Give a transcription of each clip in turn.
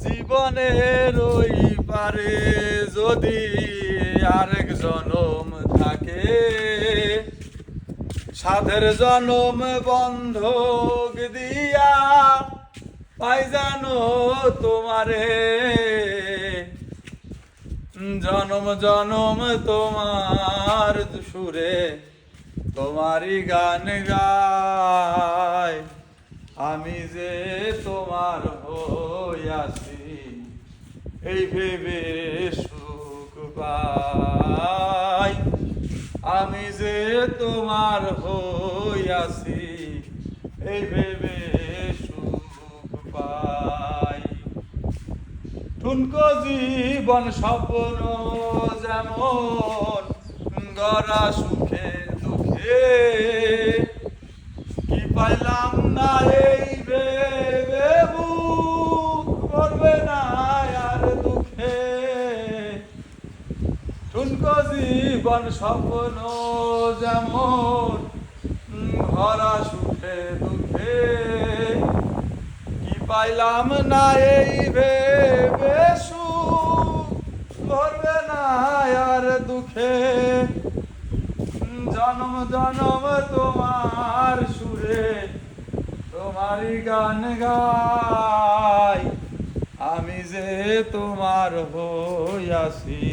জীবনের ওই পারে যদি আরেক জনম থাকে, সাধের জনম বন্ধক দিয়া পাই জানো তোমারে, জনম জনম তোমার সুরে তোমারই গান গাই। আমি যে তোমার হইয়াছি এই ভেবে সুখ পাই। আমি যে তোমার হইয়াছি এই ভেবে সুখ পাই। ঠুনকো জীবন স্বপ্ন যেমন গড়া সুখে দুঃখে, কি পাইলাম না এই ভেবে বুক করবে না আর দুঃখে। ঠুনকো জীবন স্বপ্ন যেমন ভরা সুখে দুঃখে, কি পাইলাম না এই ভেবে সুখ করবে না আর দুঃখে। জনম জনম তোমার সুরে তোমারই গান গাই। আমি যে তোমার হইয়াছি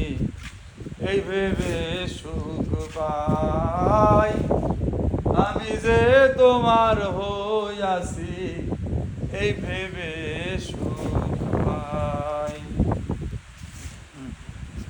এই ভেবে সুখ পাই। আমি যে তোমার হইয়াছি এই ভেবে